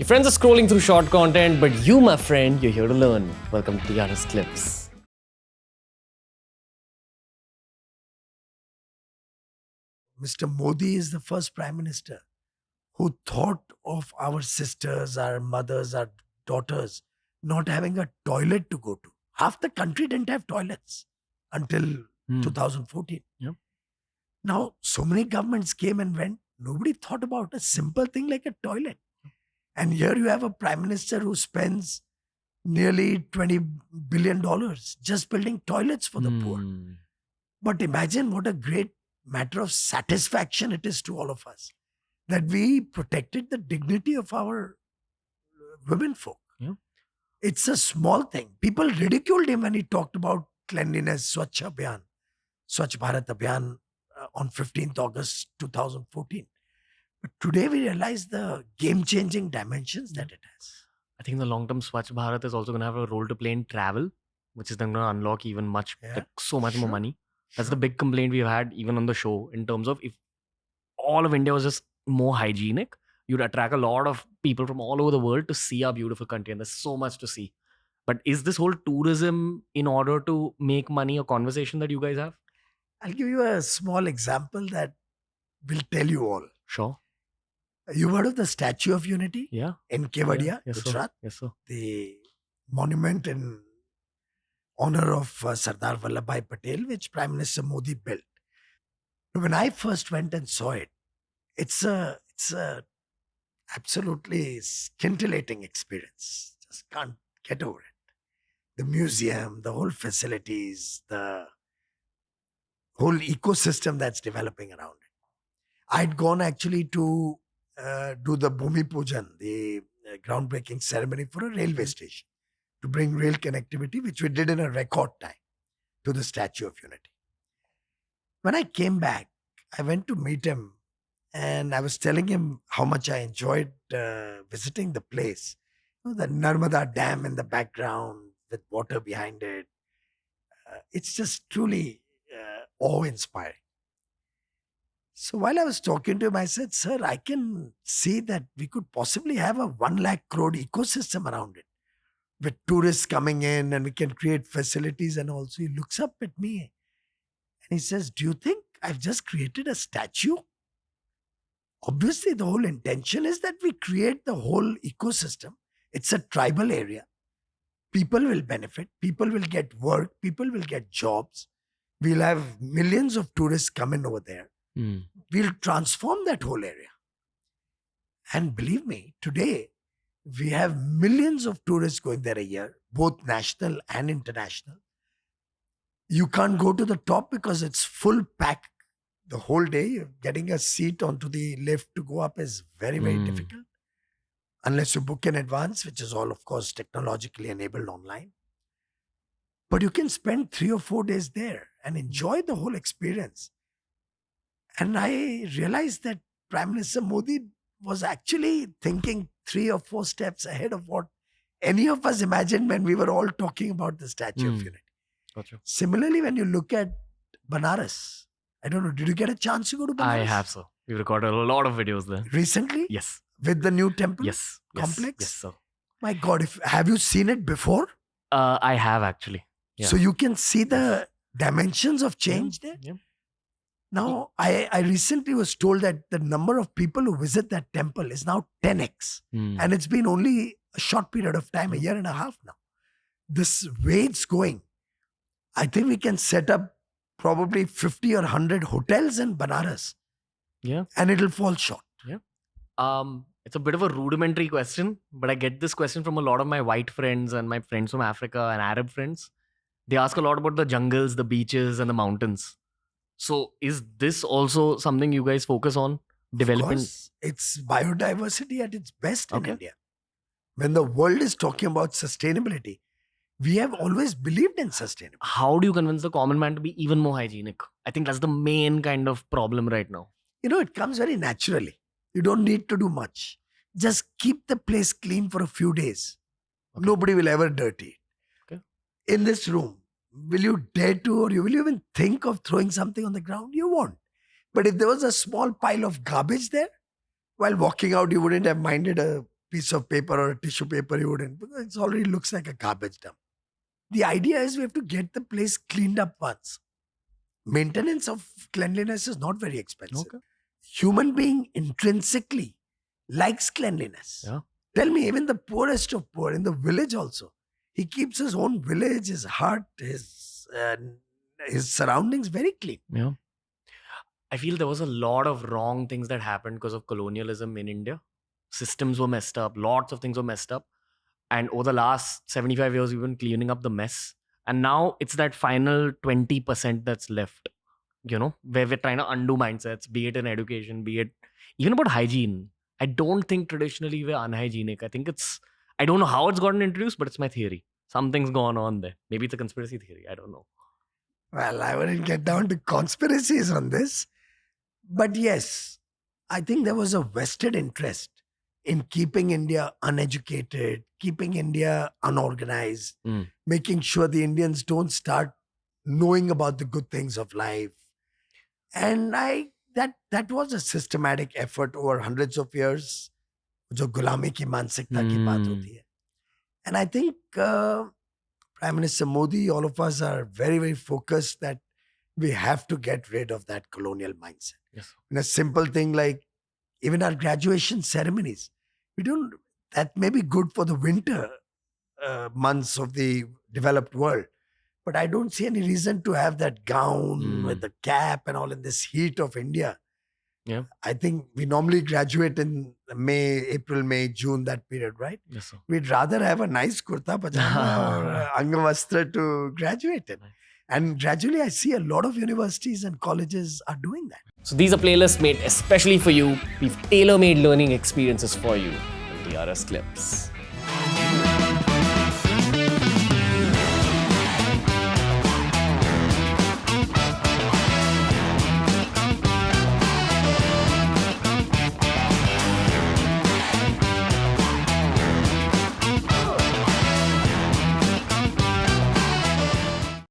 Your friends are scrolling through short content, but you, my friend, you're here to learn. Welcome to TRS Clips. Mr. Modi is the first prime minister who thought of our sisters, our mothers, our daughters not having a toilet to go to. Half the country didn't have toilets until 2014. Yep. Now, so many governments came and went. Nobody thought about a simple thing like a toilet. And here you have a prime minister who spends nearly $20 billion just building toilets for the poor. But imagine what a great matter of satisfaction it is to all of us that we protected the dignity of our women folk. Yeah. It's a small thing. People ridiculed him when he talked about cleanliness, Swachh Bharat Abhiyan on 15th August 2014. But today we realize the game-changing dimensions that it has. I think the long-term Swachh Bharat is also going to have a role to play in travel, which is then going to unlock even so much more money. That's the big complaint we've had even on the show in terms of if all of India was just more hygienic, you'd attract a lot of people from all over the world to see our beautiful country. And there's so much to see. But is this whole tourism in order to make money a conversation that you guys have? I'll give you a small example that will tell you all. Sure. You've heard of the Statue of Unity? Yeah. In Kevadia, Yeah. Yes, Gujarat? Sir. Yes, sir. The monument in honor of Sardar Vallabhbhai Patel, which Prime Minister Modi built. When I first went and saw it, it's a absolutely scintillating experience. Just can't get over it. The museum, the whole facilities, the whole ecosystem that's developing around it. I'd gone actually to do the Bhumi Pujan, the groundbreaking ceremony for a railway station to bring rail connectivity, which we did in a record time to the Statue of Unity. When I came back, I went to meet him and I was telling him how much I enjoyed visiting the place. You know, the Narmada Dam in the background with water behind it. It's just truly awe-inspiring. So while I was talking to him, I said, sir, I can see that we could possibly have a 1 lakh crore ecosystem around it with tourists coming in and we can create facilities and also. He looks up at me and he says, do you think I've just created a statue? Obviously, the whole intention is that we create the whole ecosystem. It's a tribal area. People will benefit. People will get work. People will get jobs. We'll have millions of tourists coming over there. We'll transform that whole area. And believe me, today, we have millions of tourists going there a year, both national and international. You can't go to the top because it's full pack the whole day. Getting a seat onto the lift to go up is very, very difficult. Unless you book in advance, which is all, of course, technologically enabled online. But you can spend 3 or 4 days there and enjoy the whole experience. And I realized that Prime Minister Modi was actually thinking 3 or 4 steps ahead of what any of us imagined when we were all talking about the Statue of Unity. Gotcha. Similarly, when you look at Banaras, I don't know, did you get a chance to go to Banaras? I have, sir. We recorded a lot of videos there. Recently? Yes. With the new temple? Yes. Complex? Yes, sir. My God, have you seen it before? I have actually. Yeah. So you can see the dimensions of change there? Yeah. Now, I recently was told that the number of people who visit that temple is now 10x. And it's been only a short period of time, a year and a half now. This way it's going, I think we can set up probably 50 or 100 hotels in Banaras. Yeah. And it'll fall short. Yeah. It's a bit of a rudimentary question, but I get this question from a lot of my white friends and my friends from Africa and Arab friends. They ask a lot about the jungles, the beaches, and the mountains. So is this also something you guys focus on? Developing? Of course, it's biodiversity at its best in India. When the world is talking about sustainability, we have always believed in sustainability. How do you convince the common man to be even more hygienic? I think that's the main kind of problem right now. You know, it comes very naturally. You don't need to do much. Just keep the place clean for a few days. Okay. Nobody will ever dirty it. Okay. In this room, will you dare to, or will you even think of throwing something on the ground? You won't. But if there was a small pile of garbage there, while walking out, you wouldn't have minded a piece of paper or a tissue paper, you wouldn't, because it already looks like a garbage dump. The idea is we have to get the place cleaned up once. Maintenance of cleanliness is not very expensive. Okay. Human being intrinsically likes cleanliness. Yeah. Tell me, even the poorest of poor in the village also, he keeps his own village, his hut, his surroundings very clean. Yeah. I feel there was a lot of wrong things that happened because of colonialism in India. Systems were messed up. Lots of things were messed up. And over the last 75 years, we've been cleaning up the mess. And now it's that final 20% that's left, where we're trying to undo mindsets, be it in education, be it even about hygiene. I don't think traditionally we're unhygienic. I don't know how it's gotten introduced, but it's my theory. Something's gone on there. Maybe it's a conspiracy theory. I don't know. Well, I wouldn't get down to conspiracies on this. But yes, I think there was a vested interest in keeping India uneducated, keeping India unorganized, making sure the Indians don't start knowing about the good things of life. And that was a systematic effort over hundreds of years, जो गुलामी की मानसिकता की बात होती है. And I think Prime Minister Modi, all of us are very, very focused that we have to get rid of that colonial mindset. Yes. In a simple thing like even our graduation ceremonies, that may be good for the winter months of the developed world. But I don't see any reason to have that gown with the cap and all in this heat of India. Yeah. I think we normally graduate in April, May, June, that period, right? Yes, sir. We'd rather have a nice kurta pajama or angavastra to graduate in. And gradually I see a lot of universities and colleges are doing that. So these are playlists made especially for you. We've tailor-made learning experiences for you in the RS Clips.